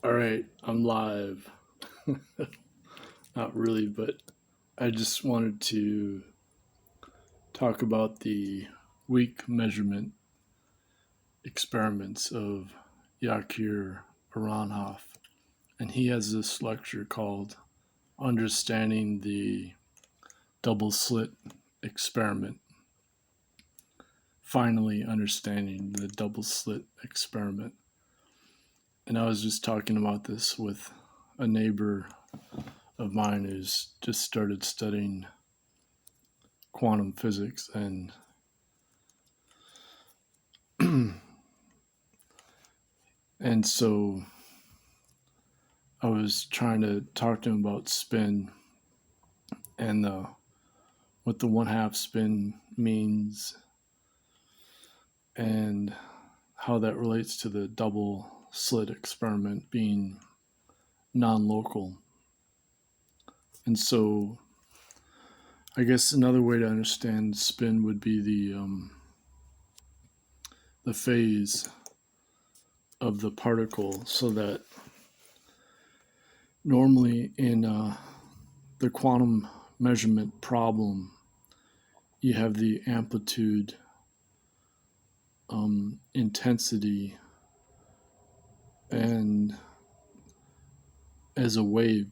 All right, I'm live. Not really, but I just wanted to talk about the weak measurement experiments of Yakir Aharonov. And he has this lecture called Understanding the Double Slit Experiment. Finally, understanding the double slit experiment. And I was just talking about this with a neighbor of mine who's just started studying quantum physics, and so I was trying to talk to him about spin and what the one half spin means and how that relates to the double slit experiment being non-local. And so I guess another way to understand spin would be the phase of the particle, so that normally in the quantum measurement problem, you have the amplitude, intensity, and as a wave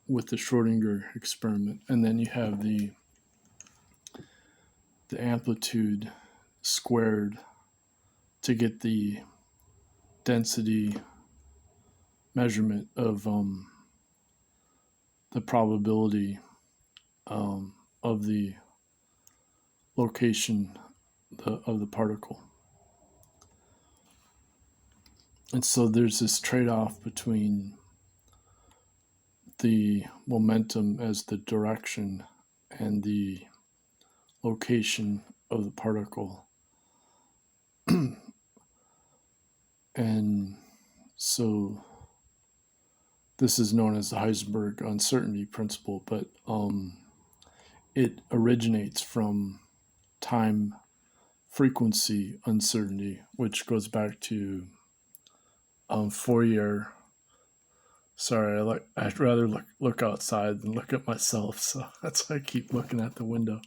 with the Schrodinger experiment, and then you have the amplitude squared to get the density measurement of the probability of the location of the particle. And so there's this trade-off between the momentum as the direction and the location of the particle. And so this is known as the Heisenberg uncertainty principle, but it originates from time frequency uncertainty, which goes back to Fourier. Sorry, I'd rather look outside than look at myself, so that's why I keep looking at the window.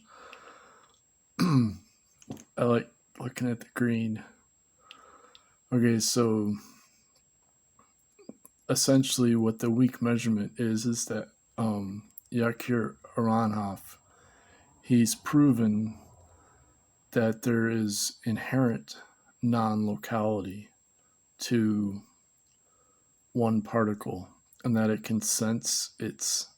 I like looking at the green. Okay, so essentially what the weak measurement is that Yakir Aharonov, he's proven that there is inherent non-locality to one particle, and that it can sense its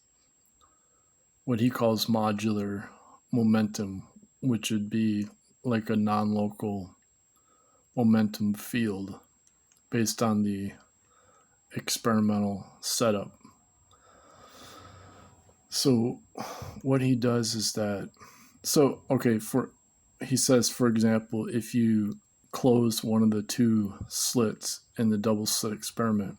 what he calls modular momentum, which would be like a non-local momentum field based on the experimental setup. So what he does is that, he says, for example, if you close one of the two slits in the double slit experiment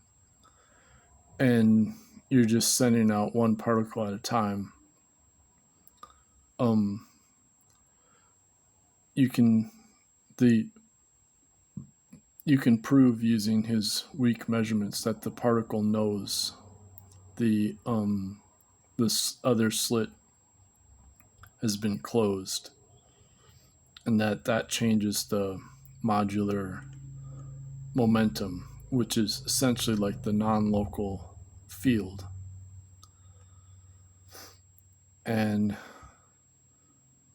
and you're just sending out one particle at a time, you can prove using his weak measurements that the particle knows the this other slit has been closed, and that changes the modular momentum, which is essentially like the non-local field. And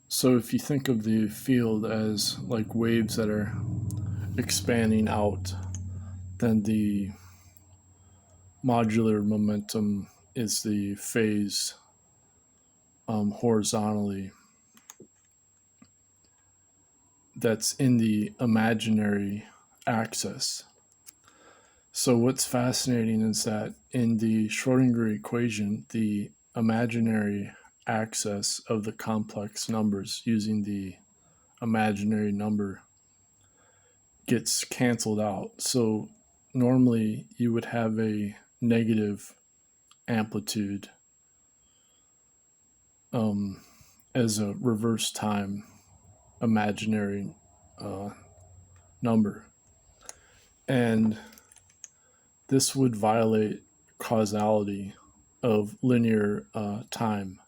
so if you think of the field as like waves that are expanding out, then the modular momentum is the phase horizontally that's in the imaginary axis. So what's fascinating is that in the Schrodinger equation, the imaginary axis of the complex numbers using the imaginary number gets canceled out. So normally you would have a negative amplitude as a reverse time imaginary number. And this would violate causality of linear time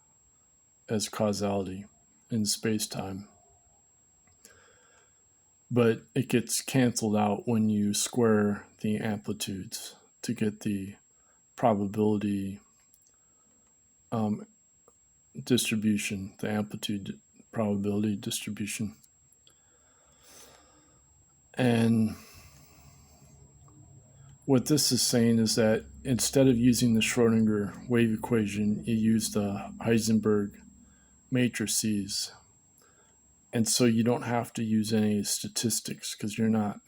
as causality in space-time. But it gets canceled out when you square the amplitudes to get the probability distribution, the amplitude probability distribution. And what this is saying is that instead of using the Schrodinger wave equation, you use the Heisenberg matrices. And so you don't have to use any statistics because you're not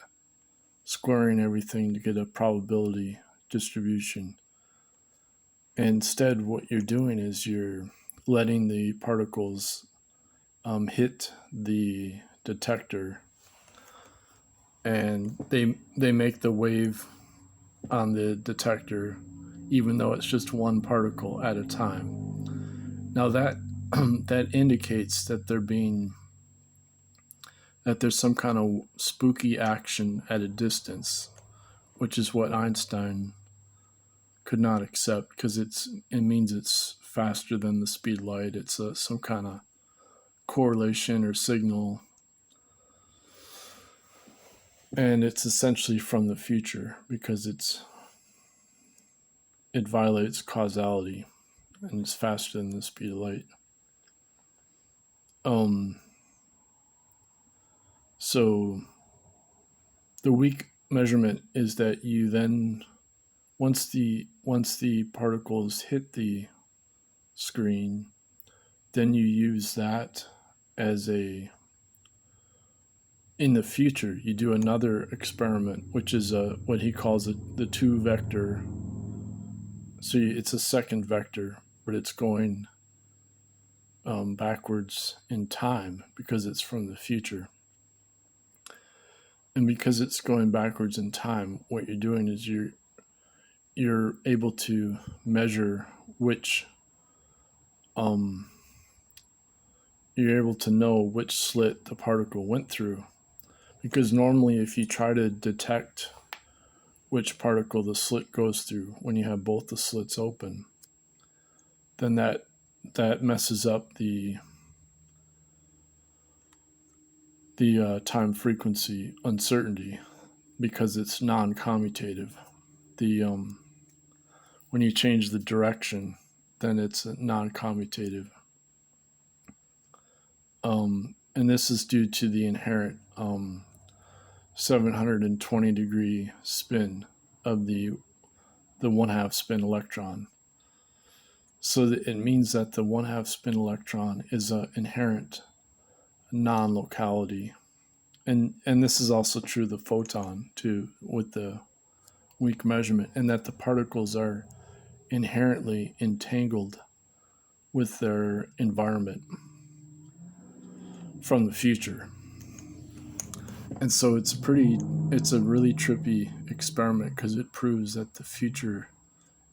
squaring everything to get a probability distribution. And instead, what you're doing is you're letting the particles hit the detector, and they make the wave on the detector, even though it's just one particle at a time. Now that that indicates that there's some kind of spooky action at a distance, which is what Einstein could not accept because it means it's faster than the speed of light. It's some kind of correlation or signal, and it's essentially from the future because it violates causality and it's faster than the speed of light. So the weak measurement is that you then once the particles hit the screen, then you use that as in the future you do another experiment, which is what he calls the two vector. So it's a second vector, but it's going backwards in time because it's from the future. And because it's going backwards in time, what you're doing is you're able to measure which you're able to know which slit the particle went through. Because normally if you try to detect which particle the slit goes through when you have both the slits open, then that messes up the time frequency uncertainty because it's non-commutative. When you change the direction, then it's non-commutative. And this is due to the inherent 720 degree spin of the 1/2 spin electron. So that it means that the 1/2 spin electron is an inherent non-locality. And this is also true of the photon too, with the weak measurement, and that the particles are inherently entangled with their environment from the future. And so it's a really trippy experiment because it proves that the future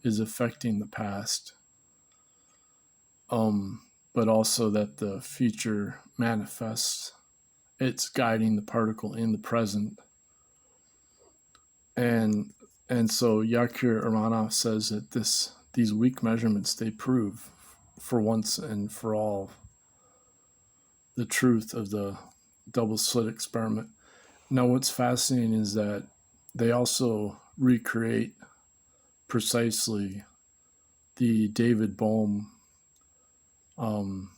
is affecting the past, but also that the future manifests. It's guiding the particle in the present. And so Yakir Aharonov says that these weak measurements, they prove for once and for all the truth of the double slit experiment. Now, what's fascinating is that they also recreate precisely the David Bohm, well,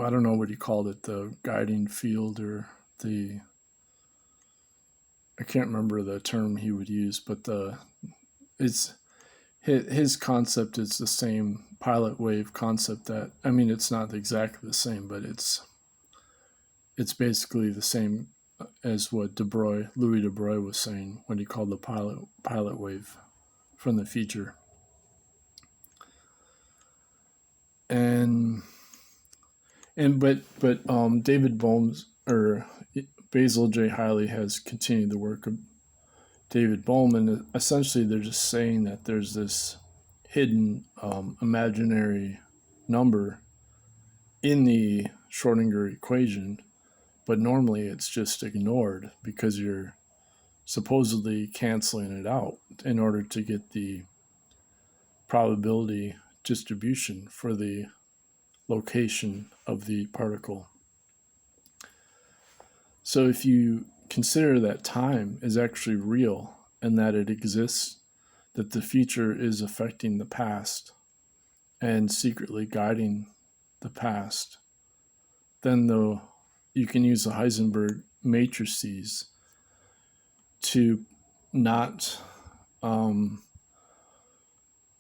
I don't know what he called it, the guiding field, or I can't remember the term he would use, but his concept is the same pilot wave concept it's not exactly the same, but it's basically the same as what Louis de Broglie was saying when he called the pilot wave from the future. But David Bohm's or Basil J. Hiley has continued the work of David Bohm, and essentially they're just saying that there's this hidden imaginary number in the Schrodinger equation, but normally it's just ignored because you're supposedly canceling it out in order to get the probability distribution for the location of the particle. So if you consider that time is actually real and that it exists, that the future is affecting the past and secretly guiding the past, then you can use the Heisenberg matrices to not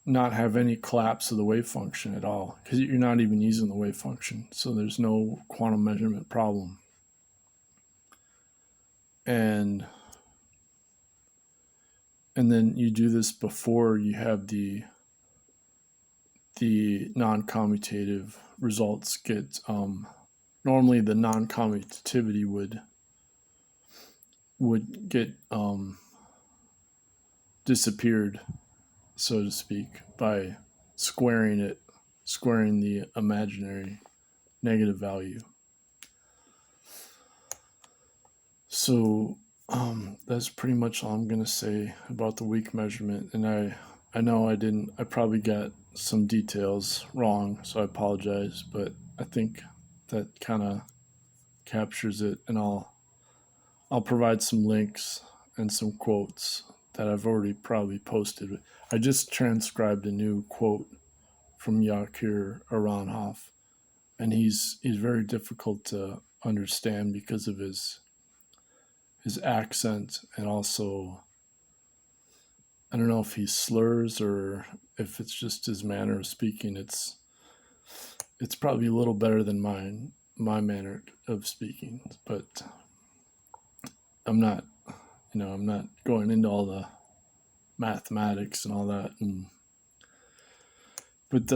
not have any collapse of the wave function at all, because you're not even using the wave function, so there's no quantum measurement problem. And then you do this before you have the non-commutative results get normally the non-commutativity would get disappeared, so to speak, by squaring the imaginary negative value. So that's pretty much all I'm going to say about the weak measurement. And I know I probably got some details wrong, so I apologize, but I think that kind of captures it. And I'll provide some links and some quotes that I've already probably posted. I just transcribed a new quote from Yakir Aharonov, and he's very difficult to understand because of his accent, and also I don't know if he slurs or if it's just his manner of speaking. It's probably a little better than my manner of speaking, but I'm not going into all the mathematics and all that. But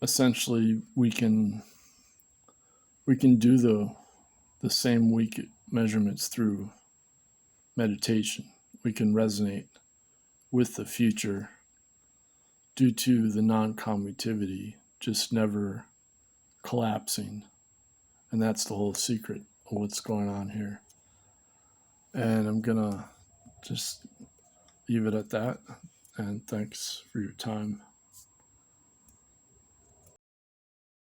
essentially we can do the same weak measurements through meditation. We can resonate with the future due to the non-commutivity just never collapsing. And that's the whole secret of what's going on here. And I'm going to just leave it at that. And thanks for your time.